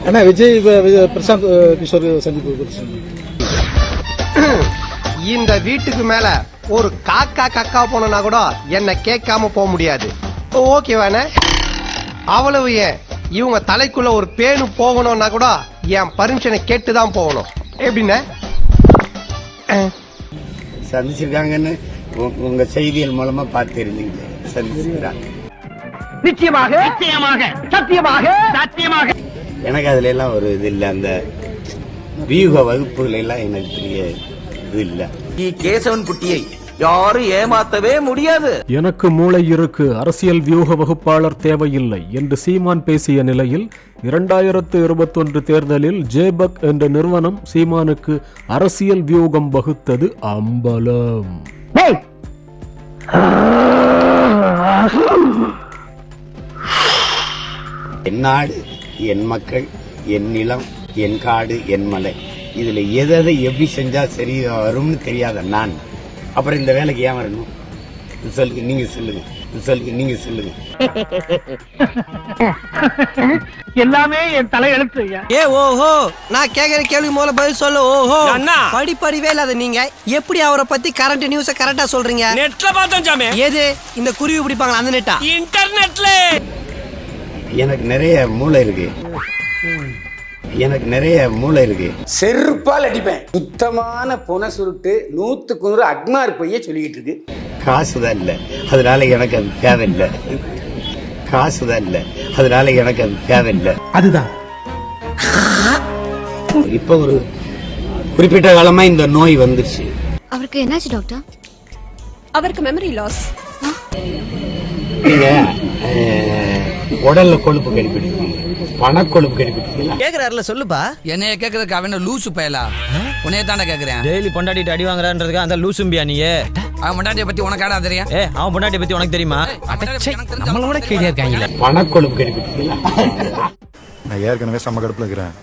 அண்ணா விஜய் பிரசாந்த் கிஷோர் சந்திப்பு இந்த வீட்டுக்கு மேல ஒரு காக்கா போனா கூட என்ன கேட்காம போக முடியாது. ஓகேவானே? அவ்வளவு ஏன் இவங்க தலைக்குள்ள ஒரு பேனு போகணும்னா கூட என் பர்மிஷனை கேட்டுதான் போகணும். எப்படின்னா சந்திச்சிருக்காங்கன்னு உங்க செய்திகள் மூலமா பார்த்து இருந்தீங்க. சந்திச்சிருக்காங்க நிச்சயமாக நிச்சயமாக சத்தியமாக சத்தியமாக. எனக்கு அதுல எல்லாம் ஒரு இது இல்ல, அந்த வியூக வகுப்புகள் எல்லாம் எனக்கு பெரிய இது இல்ல. கேசவன் குட்டியை யாரும் ஏமாத்தவே முடியாது. எனக்கு மூளை இருக்கு, அரசியல் வியூக வகுப்பாளர் தேவையில்லை என்று சீமான் பேசிய நிலையில் 2021 தேர்தலில் ஜேபக் என்ற நிறுவனம் சீமானுக்கு அரசியல் வியூகம் வகுத்தது அம்பலம். என் நாடு, என் மக்கள், என் நிலம், என் காடு, என் மலை, இதுல எதை எப்படி செஞ்சா சரி வரும்னு தெரியாத நான் அப்புறம் இந்த வேலைக்கு ஏன் வரணும்? சொல்லுங்க, நீங்க சொல்லுங்க, சொல்லுங்க, நீங்க சொல்லுங்க. எல்லாமே என் தலை எழுத்து. ஏ ஓஹோ, நான் கேக்குற கேள்வி மூல பதில் சொல்ல. ஓஹோ, படிப்பறிவே இல்லாத நீங்க எப்படி அவரை பத்தி கரண்ட் நியூஸ கரெக்டா சொல்றீங்க? நெட்ல பார்த்தோம் சாமி. ஏது இந்த குருவி பிடிப்பாங்களா அந்த நெட்டா? இன்டர்நெட்ல. எனக்கு நிறைய மூளை இருக்கு, எனக்கு நிறைய மூளை இருக்கு. செருப்பால் அடிப்பேன். சுத்தமான பொன சுருட்டு 100க்கு 100 அக்மார் பொய்ய சொல்லிக்கிட்டு இருக்கு. காசுதான் இல்ல, அதனால எனக்கு அது தேவையில்லை. காசுதான் இல்ல, அதனால எனக்கு அது தேவையில்லை. அதுதான் இப்ப ஒரு குறிப்பிட்ட காலமா இந்த நோய் வந்துருச்சு. அவருக்கு என்னாச்சு டாக்டர்? அவருக்கு மெமரி லாஸ். நீங்க உடல்ல கொழுப்பு கடிப்பிடிக்கீங்க, பணக்கொழுப்பு கடிப்பிடிக்கீங்களா? கேக்குறாருல சொல்லுப்பா. என்னைய கேக்குறதுக்கு அவன் லூசு பயலா? உன்னைய தானே கேக்குறேன். டெய்லி பொண்டாட்டிட்டு அடி வாங்குறான்றதுக்கு அந்த லூசும்பியா நீயே? அவன் பொண்டாட்டிய பத்தி உனக்கு ஆடா தெரியும்? அவன் பொண்டாட்டிய பத்தி உனக்கு தெரியுமா? நம்மளோட கேடியா இருக்காங்க. பணக்கொழுப்பு கடிப்பிடிக்கீங்களா? நான் ஏற்கனவே செம்ம கடுப்புல இருக்கிறேன்.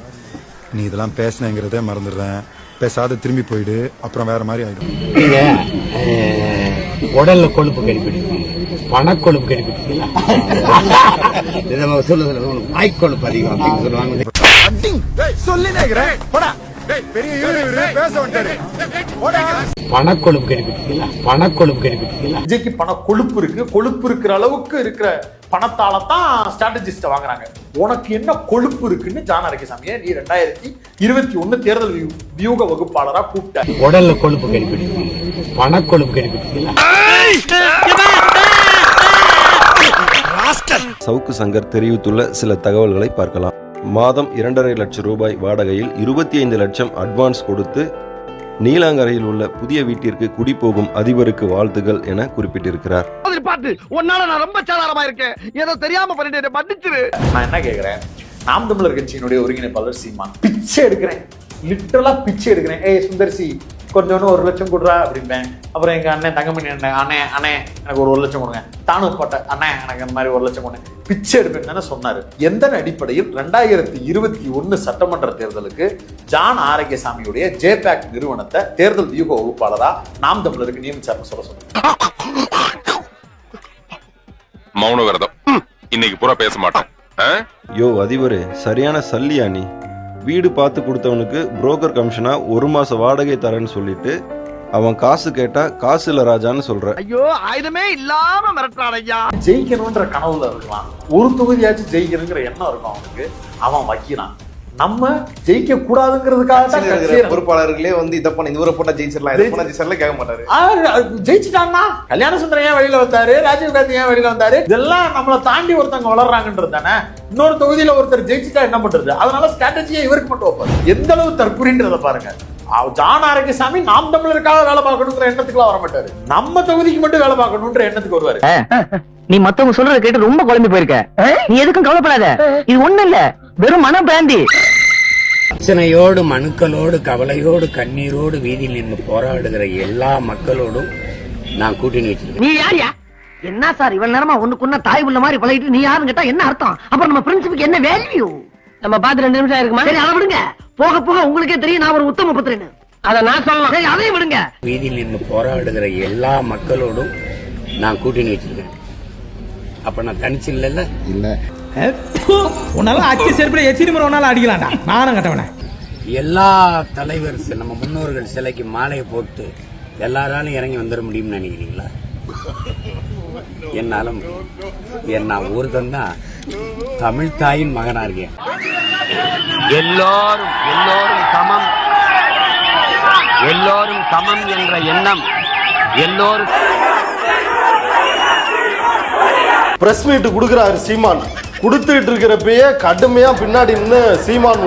நீ இதெல்லாம் பேசினேங்கிறதே மறந்துடுறேன். பேசாத திரும்பி போயிடு, அப்புறம் வேற மாதிரி ஆயிடும். நீங்க உடல்ல கொழுப்பு கடிப்பிடிக்கீங்க, பணக்கொழுப்பு கடிப்பிடிக்கீங்களா? சொல்லுங்க, வாய்க்கொழுப்பு அதிகம் அப்படின்னு சொல்லுவாங்க. பணக்கொழுப்பு கடிப்பிடிக்கீங்களா? பணக்கொழுப்பு கடிப்பிடிக்கீங்களா? விஜய்க்கு பண கொழுப்பு இருக்கு. கொழுப்பு இருக்கிற அளவுக்கு இருக்கிற பணத்தால தான் ஸ்ட்ராட்டஜிஸ்ட வாங்குறாங்க. உனக்கு என்ன கொழுப்பு இருக்குன்னு ஜான் அரங்கசாமியை நீ 2021 தேர்தல் வியூக வகுப்பாளரா கூப்பிட்ட. உடல்ல கொழுப்பு கடிப்பிடிக்கீங்க, பணக்கொழுப்பு கடிப்பிடிக்கீங்களா? சவுக்கு சங்கர் தெரிவித்துள்ள சில தகவல்களை பார்க்கலாம். மாதம் 2.5 லட்சம் ரூபாய் வாடகையில் 25 லட்சம் அட்வான்ஸ் கொடுத்து நீலாங்கரையில் உள்ள புதிய வீட்டிற்கு குடிபோகும் அதிபருக்கு வாழ்த்துகள் என குறிப்பிட்டிருக்கிறார். நான் ரொம்ப சாதாரணமா இருக்கேன், ஏதோ தெரியாம பண்ணிட்டு மன்னிச்சிரு. நான் என்ன கேக்குறேன், நாம் தமிழர் கட்சியினுடைய ஒருங்கிணைப்பாளர் சீமான் பிச்சை எடுக்கிறேன், லிட்டரலா பிச்சை எடுக்கிறேன். சுந்தர்சி கொஞ்சோன்னு 1 லட்சம் கொடுறா அப்படின்பேன். அப்புறம் எங்க அண்ணன் தங்கமணி அண்ணே அண்ணே எனக்கு ஒரு 1 லட்சம் கொடுங்க. தானூர் போட்ட அண்ணே எனக்கு அந்த மாதிரி 1 லட்சம் கொடுங்க. பிச்சை எடுப்பேன் தானே சொன்னாரு. எந்த அடிப்படையில் 2021 சட்டமன்ற தேர்தலுக்கு ஜான் ஆரோக்கியசாமியுடைய ஜேபேக் நிறுவனத்தை தேர்தல் வியூக வகுப்பாளரா நாம் தமிழருக்கு நியமிச்சாருன்னு சொல்ல சொன்னாங்க. மௌன விரதம், இன்னைக்கு பூரா பேச மாட்டேன். யோ அதிபரே, சரியான சல்லியா நீ? வீடு பார்த்து கொடுத்தவனுக்கு புரோக்கர் கமிஷனா 1 மாச வாடகை தரேன்னு சொல்லிட்டு அவன் காசு கேட்டா காசு இல்ல ராஜான்னு சொல்ற. ஐயோ, ஆயுதமே இல்லாம மிரட்டுறான் ஐயா. ஜெயிக்கணும்ன்ற கனவுல இருக்கலாம், ஒரு தொகுதியாச்சும் ஜெயிக்கணுங்கிற எண்ணம் இருக்கும் அவனுக்கு. அவன் வைக்கிறான். நம்ம ஜெயிக்க கூடாதுங்கிறதுக்காக பொறுப்பாளர்களே இதை பண்ண இந்த ஊரை போட்டா ஜெயிச்சிடலாம் கேட்க மாட்டாரு. ஜெயிச்சுட்டான்னா கல்யாண சுந்தரம் ஏன் வெளியில வந்தாரு, ராஜீவ் காந்தி ஏன் வெளியில வந்தாரு? இதெல்லாம் நம்மளை தாண்டி ஒருத்தவங்க வளர்றாங்கன்றது தானே. இன்னொரு தொகுதியில ஒருத்தர் ஜெயிச்சுட்டா என்ன பண்றது? அதனால ஸ்ட்ராட்டஜியை இவருக்கு மட்டும் வைப்பாரு. எந்த அளவு தற்கொலைன்றத பாருங்க. ஜான் ஆரோக்கியசாமி நாம் தமிழருக்காக வேலை பார்க்கணுங்கிற எண்ணத்துக்குலாம் வர மாட்டாரு. நம்ம தொகுதிக்கு மட்டும் வேலை பார்க்கணும்ன்ற எண்ணத்துக்கு வருவாரு. நீ மத்தவங்க சொல்றத கேட்டு ரொம்ப குழம்பி போயிருக்க. நீ எதுக்கும் கவலைப்படாத, இது ஒண்ணு இல்ல, வெறும் மன பிராந்தி. பிரச்சனையோடு, மனுக்களோடு, கவலையோடு, கண்ணீரோடு வீதியில் நின்று போராடுகிற எல்லா மக்களோடும் நான் கூட்டணி வச்சிருக்கேன். நீ யாரியா? என்ன சார் இவ்வளவு நேரமா ஒண்ணுக்குன்னா தாய் உள்ள மாதிரி பழகிட்டு நீ யாருன்னு கேட்டா என்ன அர்த்தம்? அப்புறம் நம்ம பிரின்சிபுக்கு என்ன வேல்யூ? நம்ம பார்த்து 2 நிமிஷம் இருக்குமா? சரி, அதை விடுங்க. போக போக உங்களுக்கே தெரியும் நான் ஒரு உத்தம புத்திரன்னு. அதை நான் சொல்லலாம். சரி, அதையும் விடுங்க. வீதியில் நின்று போராடுகிற எல்லா மக்களோடும் நான் கூட்டணி வச்சிருக்கேன். அப்ப நான் தனிச்சு இல்ல. உன்னால அச்சு செருப்புல எச்சிரி முறை ஒன்னால அடிக்கலாம்டா. நானும் கட்டவனே. எல்லா தலைவர் நம்ம முன்னோர்கள் சிலைக்கு மாலையை போட்டு எல்லாராலும் இறங்கி வந்துட முடியும்னு நினைக்கிறீங்களா? என்னாலும் நான் ஒருத்தன் தான் தமிழ் தாயின் மகனா இருக்கேன். எல்லோரும் சமம் என்ற எண்ணம் எல்லோரும். பிரஸ் மீட் கொடுக்குறாரு சீமான், கொடுத்துட்டு இருக்கிறப்பயே கடுமையா பின்னாடி நின்று சீமான்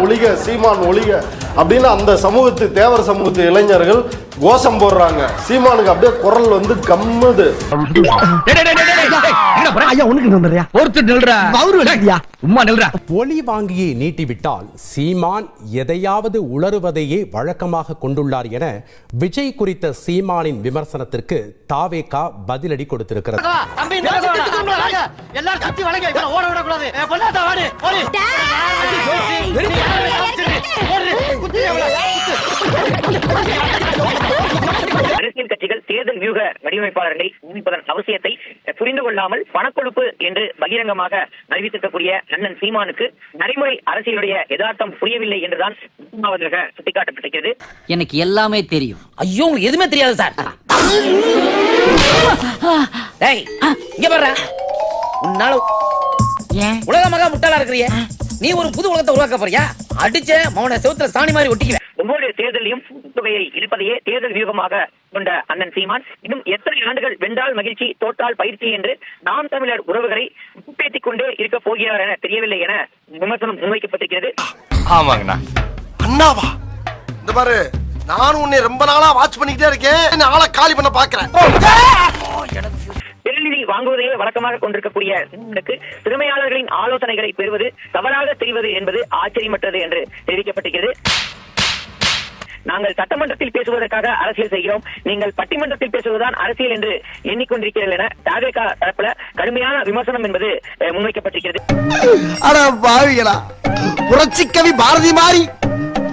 ஒழிக அப்படின்னு அந்த சமூகத்து தேவர் சமூகத்து இளைஞர்கள் கோஷம் போடுறாங்க. சீமானுக்கு அப்படியே குரல் வந்து கம்முது. ஒளி வாங்கியை நீட்டிவிட்டால் சீமான் எதையாவது உளறுவதையே வழக்கமாக கொண்டுள்ளார் என விஜய் குறித்த சீமானின் விமர்சனத்திற்கு தாவேகா பதிலடி கொடுத்திருக்கிறது. அரசியல் கட்சிகள் தேர்தல் வியூக வடிவமைப்பாளர்களை நியமிப்பதன் அவசியத்தை புரிந்து கொள்ளாமல் பணக்கொழுப்பு என்று பகிரங்கமாக அறிவித்திருக்கக்கூடிய அண்ணன் சீமானுக்கு நடைமுறை அரசியலுடைய யதார்த்தம் புரியவில்லை என்றுதான் சுட்டிக்காட்டப்பட்டிருக்கிறது. எனக்கு எல்லாமே தெரியும். ஐயோ உங்களுக்கு எதுவுமே தெரியாது சார். உன்னால உலக மகா முட்டாளா இருக்கிறிய நீ ஒரு புது உலகத்தை உருவாக்க போறியா? அடிச்ச மௌன செவுத்துல சாணி மாதிரி ஒட்டிக்குவேன். ஒவ்வொரு தேர்தலையும் தொகையை இழுப்பதையே தேர்தல் வியூகமாக கொண்ட அண்ணன் சீமான் இன்னும் எத்தனை ஆண்டுகள் வென்றால் மகிழ்ச்சி தோற்றால் பயிற்சி என்று நாம் தமிழர் உறவுகளை உட்பேத்திக் கொண்டே இருக்க போகிறார் என தெரியவில்லை என விமர்சனம் முன்வைக்கப்பட்டிருக்கிறது. ஆமாங்கண்ணா. அண்ணாவா? இந்த பாரு, நானும் உன்னை ரொம்ப நாளா வாட்ச் பண்ணிக்கிட்டே இருக்கேன். ஆளை காலி பண்ண பாக்குறேன். பெருநிதி வாங்குவதையே வழக்கமாக கொண்டிருக்கக்கூடிய திறமையாளர்களின் ஆலோசனைகளை பெறுவது தவறாக தெரிவது என்பது ஆச்சரியமற்றது என்று தெரிவிக்கப்பட்டிருக்கிறது. நாங்கள் சட்டமன்றத்தில் பேசுவதற்காக அரசியல் செய்கிறோம், நீங்கள் பட்டிமன்றத்தில் பேசுவதுதான் அரசியல் என்று எண்ணிக்கொண்டிருக்கிறீர்கள் என தாவேகா தரப்புல கடுமையான விமர்சனம் என்பது முன்வைக்கப்பட்டிருக்கிறது. புரட்சிக்கவி பாரதி மாறி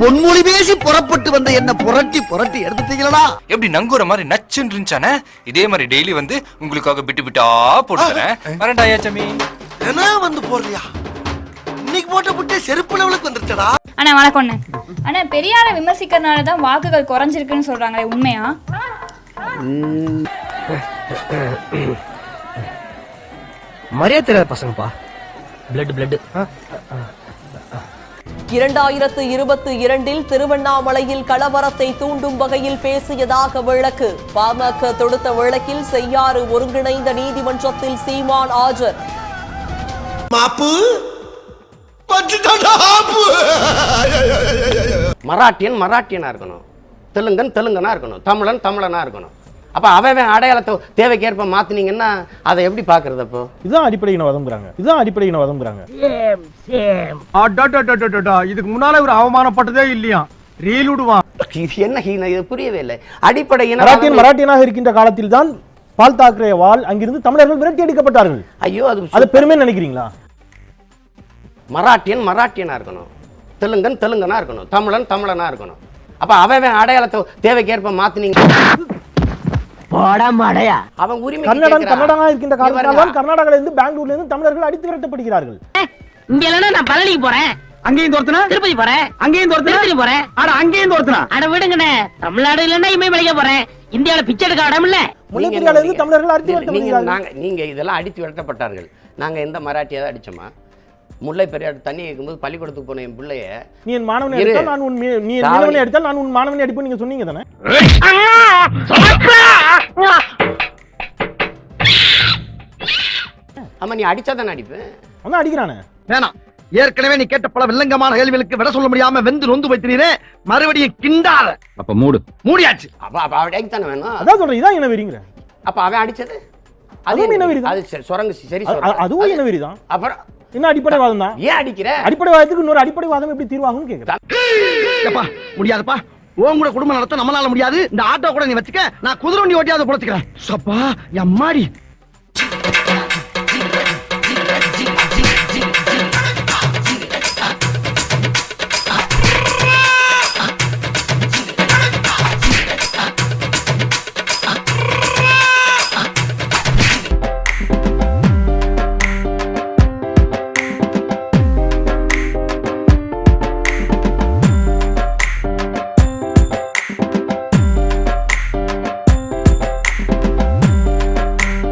பொன்மொழி பேசி புறப்பட்டு வந்த என்ன புரட்டி எடுத்துட்டீங்களா? எப்படி நங்குற மாதிரி நச்சுன்னு இருந்துச்சானே, இதே மாதிரி டெய்லி வந்து உங்களுக்காக விட்டு போட்டுறேன். வரண்டாயாச்சமி என்ன வந்து போடுறியா? இன்னைக்கு போட்ட புட்டே செருப்பு லெவலுக்கு வந்துருச்சடா. அண்ணா வணக்கம். அண்ணா பெரியார விமர்சிக்கிறதுனால தான் வாக்குகள் குறைஞ்சிருக்குன்னு சொல்றாங்களே, உண்மையா? மரியாதை தெரியாத பசங்கப்பா. பிளட் 2022 திருவண்ணாமலையில் கலவரத்தை தூண்டும் வகையில் பேசியதாக வழக்கு. பாமக தொடுத்த வழக்கில் செய்யாறு ஒருங்கிணைந்த நீதிமன்றத்தில் சீமான் ஆஜர். மராட்டியனா இருக்கணும், தெலுங்கனா இருக்கணும், தமிழனா இருக்கணும். அப்ப அவன் அடையாளத்தை தேவைக்கேற்ப மாத்தினீங்கன்னா அதை எப்படி பாக்குறது? அப்போ இதுதான் அடிப்படையின வதங்குறாங்க. இதுக்கு முன்னால ஒரு அவமானப்பட்டதே இல்லையா? ரீலுடுவான். இது என்ன இது புரியவே இல்லை. அடிப்படையின மராட்டியனாக இருக்கின்ற காலத்தில் தான் பால் தாக்கரே வால் அங்கிருந்து தமிழர்கள் விரட்டி அடிக்கப்பட்டார்கள். ஐயோ, அது பெருமை நினைக்கிறீங்களா? மராட்டியனா இருக்கணும், தெலுங்கனா இருக்கணும், தமிழனா இருக்கணும். அப்ப அவன் அடையாளத்தை தேவைக்கேற்ப மாத்தினீங்க. அவன் உரிமை கர்நாடகா இருக்கின்ற காரணத்தால் கர்நாடகால இருந்து பெங்களூர்ல இருந்து தமிழர்கள் அடித்து விரட்டப்படுகிறார்கள். இங்க இல்லனா நான் பழனிக்கு போறேன், அங்கேயும் தோர்த்தனா, திருப்பதி போறேன், அங்கேயும் தோர்த்தனா, திருப்பதி போறேன், அட அங்கேயும் தோர்த்தனா. அட விடுங்கண்ணே, தமிழ்நாடு இல்லன்னா இமயமலைக்கு போறேன். இந்தியால பிச்சை எடுக்க இடம் இல்ல. முல்லைப்பெரியால இருந்து தமிழர்கள் அடித்து விரட்டப்படுகிறார்கள். நீங்க இதெல்லாம் அடித்து விரட்டப்பட்டார்கள். நாங்க எந்த மராட்டியாவது அடிச்சோமா? முல்லை பெரியாறு தண்ணி கேட்கும்போது பள்ளிக்கூடத்துக்கு போன என் பிள்ளைய நீ என் மாணவனை அடித்தால் நான் உன் மாணவனை அடித்தால் நான் உன் மாணவனை அடிப்பேன் நீங்க சொன்னீங்க தானே? ஆமா, நீ அடிச்சாதானே அடிப்பேன். அவன் அடிக்கிறானே. வேணாம், ஏற்கனவே நீ கேட்ட பல வில்லங்கமான கேள்விகளுக்கு விட சொல்ல முடியாம வெந்து நொந்து வைத்தினீரே, மறுபடியும் கிண்டாத. அப்ப மூடியாச்சு. அப்ப அவன் அடித்தானே வேணும். அதான் சொல்றேன், இதான் என்ன வெறிங்கிற. அப்ப அவன் அடிச்சது அதுவும் என்ன வெறி? அது சுரங்கு சரி, அதுவும் என்ன வெறிதான். அப்புறம் என்ன அடிப்படைவாதம் தான்? ஏன் அடிக்கிற? அடிப்படைவாதத்துக்கு இன்னொரு அடிப்படைவாதம் எப்படி தீர்வாகும்னு கேக்குறேன். முடியாதுப்பா, உன் கூட குடும்பம் நடத்த நம்மளால முடியாது. இந்த ஆட்டோ கூட நீ வச்சுக்க, நான் குதிரை வண்டி ஓட்டியாவது பொழைச்சுக்கிறேன். சப்பா எம்மாடி.